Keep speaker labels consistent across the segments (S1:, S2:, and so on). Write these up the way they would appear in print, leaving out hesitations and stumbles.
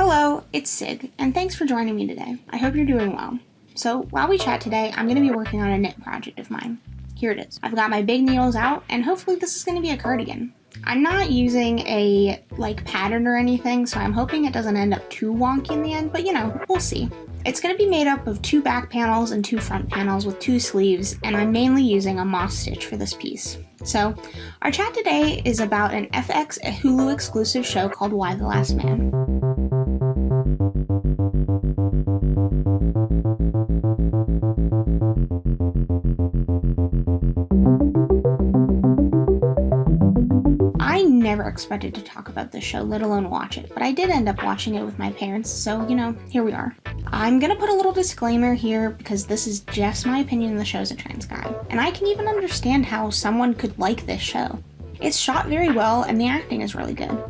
S1: Hello, it's Sid, and thanks for joining me today. I hope you're doing well. So, while we chat today, I'm going to be working on a knit project of mine. Here it is. I've got my big needles out, and hopefully this is going to be a cardigan. I'm not using a, pattern or anything, so I'm hoping it doesn't end up too wonky in the end, but we'll see. It's going to be made up of 2 back panels and 2 front panels with 2 sleeves, and I'm mainly using a moss stitch for this piece. So, our chat today is about an FX Hulu exclusive show called Y the Last Man. I never expected to talk about this show, let alone watch it, but I did end up watching it with my parents, so, here we are. I'm gonna put a little disclaimer here because this is just my opinion. The show's a trans guy, and I can even understand how someone could like this show. It's shot very well, and the acting is really good.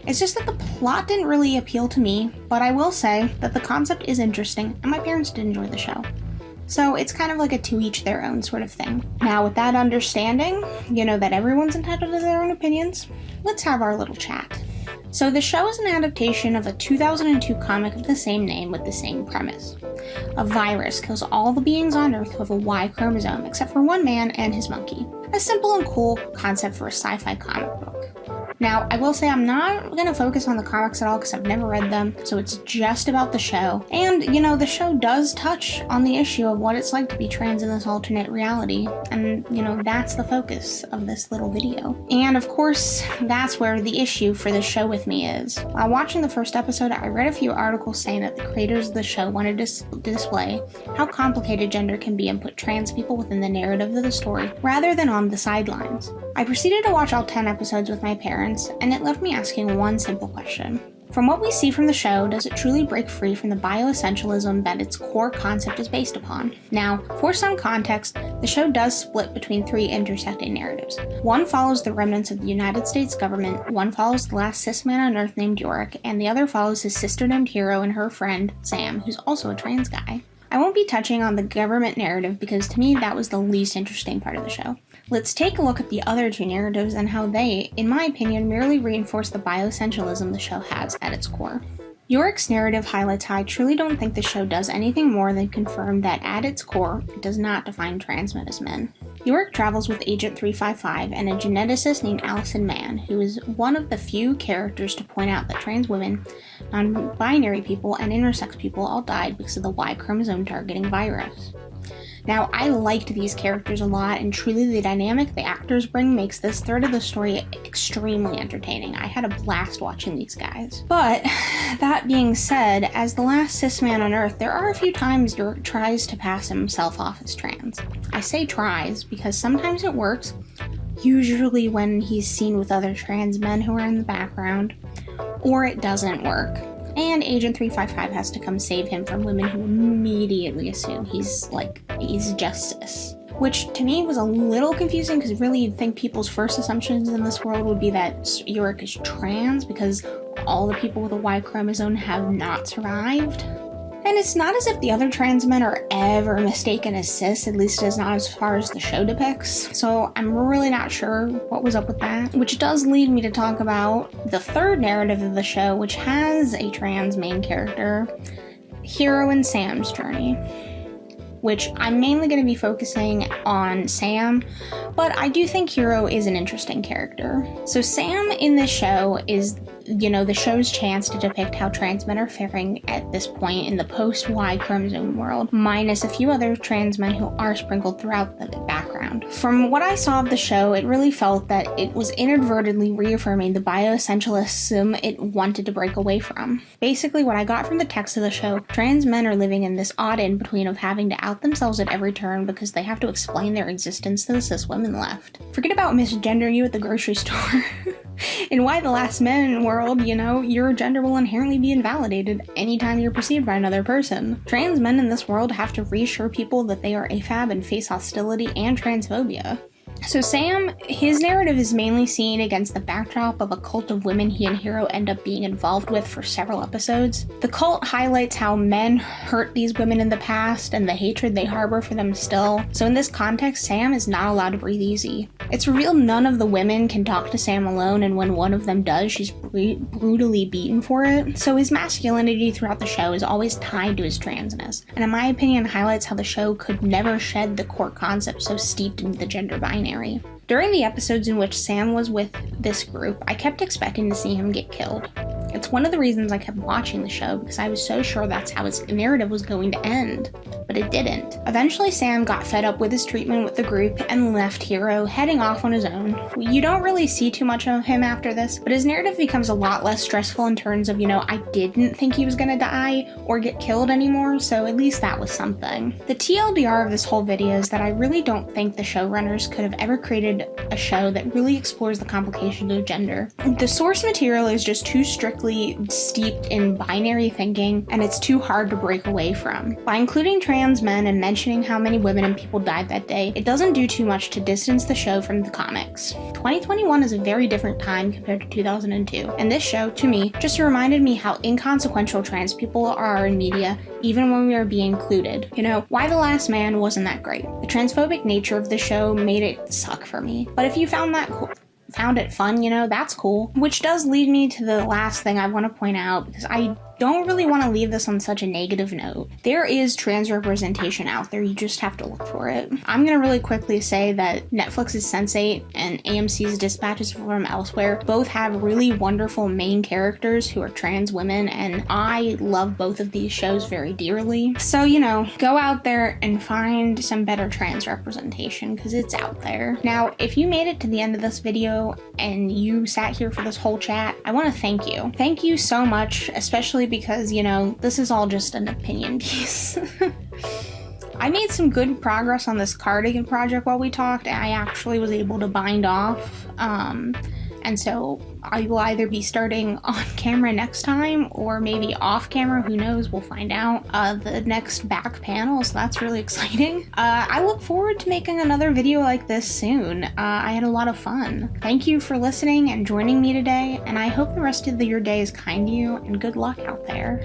S1: It's just that the plot didn't really appeal to me, but I will say that the concept is interesting, and my parents did enjoy the show. So it's kind of like a to each their own sort of thing. Now with that understanding, that everyone's entitled to their own opinions, let's have our little chat. So the show is an adaptation of a 2002 comic of the same name with the same premise. A virus kills all the beings on Earth who have a Y chromosome except for one man and his monkey. A simple and cool concept for a sci-fi comic book. Now, I will say I'm not going to focus on the comics at all because I've never read them, so it's just about the show. And, the show does touch on the issue of what it's like to be trans in this alternate reality, and, that's the focus of this little video. And, of course, that's where the issue for the show with me is. While watching the first episode, I read a few articles saying that the creators of the show wanted to display how complicated gender can be and put trans people within the narrative of the story, rather than on the sidelines. I proceeded to watch all 10 episodes with my parents, and it left me asking one simple question. From what we see from the show, does it truly break free from the bioessentialism that its core concept is based upon? Now, for some context, the show does split between 3 intersecting narratives. One follows the remnants of the United States government, one follows the last cis man on Earth named Yorick, and the other follows his sister named Hero and her friend, Sam, who's also a trans guy. I won't be touching on the government narrative because to me that was the least interesting part of the show. Let's take a look at the other 2 narratives and how they, in my opinion, merely reinforce the bioessentialism the show has at its core. Yorick's narrative highlights how I truly don't think the show does anything more than confirm that at its core, it does not define trans men as men. Yorick travels with Agent 355 and a geneticist named Allison Mann, who is one of the few characters to point out that trans women, non-binary people, and intersex people all died because of the Y chromosome targeting virus. Now, I liked these characters a lot, and truly the dynamic the actors bring makes this third of the story extremely entertaining. I had a blast watching these guys. But, that being said, as the last cis man on Earth, there are a few times Yorick tries to pass himself off as trans. I say tries because sometimes it works, usually when he's seen with other trans men who are in the background, or it doesn't work. And Agent 355 has to come save him from women who immediately assume he's justice. Which, to me, was a little confusing because really you'd think people's first assumptions in this world would be that Yorick is trans because all the people with a Y chromosome have not survived. And it's not as if the other trans men are ever mistaken as cis, at least as not as far as the show depicts. So I'm really not sure what was up with that. Which does lead me to talk about the third narrative of the show, which has a trans main character, Hero and Sam's journey. Which I'm mainly going to be focusing on Sam, but I do think Hero is an interesting character. So Sam in this show is, the show's chance to depict how trans men are faring at this point in the post-Y chromosome world, minus a few other trans men who are sprinkled throughout the background. From what I saw of the show, it really felt that it was inadvertently reaffirming the bioessentialism it wanted to break away from. Basically, what I got from the text of the show, trans men are living in this odd in-between of having to out themselves at every turn because they have to explain their existence to the cis women left. Forget about misgender you at the grocery store. In Y the Last Man world, your gender will inherently be invalidated anytime you're perceived by another person. Trans men in this world have to reassure people that they are AFAB and face hostility and transphobia. So Sam, his narrative is mainly seen against the backdrop of a cult of women he and Hero end up being involved with for several episodes. The cult highlights how men hurt these women in the past and the hatred they harbor for them still. So in this context, Sam is not allowed to breathe easy. It's revealed none of the women can talk to Sam alone, and when one of them does, she's brutally beaten for it. So his masculinity throughout the show is always tied to his transness, and in my opinion highlights how the show could never shed the core concept so steeped in the gender binary. During the episodes in which Sam was with this group, I kept expecting to see him get killed. It's one of the reasons I kept watching the show, because I was so sure that's how his narrative was going to end, but it didn't. Eventually Sam got fed up with his treatment with the group and left Hero, heading off on his own. You don't really see too much of him after this, but his narrative becomes a lot less stressful in terms of, I didn't think he was gonna die or get killed anymore, so at least that was something. The TLDR of this whole video is that I really don't think the showrunners could have ever created a show that really explores the complications of gender. The source material is just too strictly steeped in binary thinking, and it's too hard to break away from. By including trans men and mentioning how many women and people died that day, it doesn't do too much to distance the show from the comics. 2021 is a very different time compared to 2002, and this show, to me, just reminded me how inconsequential trans people are in media, even when we are being included. Why the Last Man wasn't that great. The transphobic nature of the show made it suck for me, but if you found it fun, that's cool. Which does lead me to the last thing I want to point out, because I don't really want to leave this on such a negative note. There is trans representation out there, you just have to look for it. I'm gonna really quickly say that Netflix's Sense8 and AMC's Dispatches from Elsewhere both have really wonderful main characters who are trans women, and I love both of these shows very dearly. So, go out there and find some better trans representation, because it's out there. Now, if you made it to the end of this video and you sat here for this whole chat, I want to thank you. Thank you so much, especially because, this is all just an opinion piece. I made some good progress on this cardigan project while we talked, and I actually was able to bind off, and so I will either be starting on camera next time, or maybe off camera, who knows, we'll find out, the next back panel, so that's really exciting. I look forward to making another video like this soon. I had a lot of fun. Thank you for listening and joining me today, and I hope the rest of your day is kind to you, and good luck out there.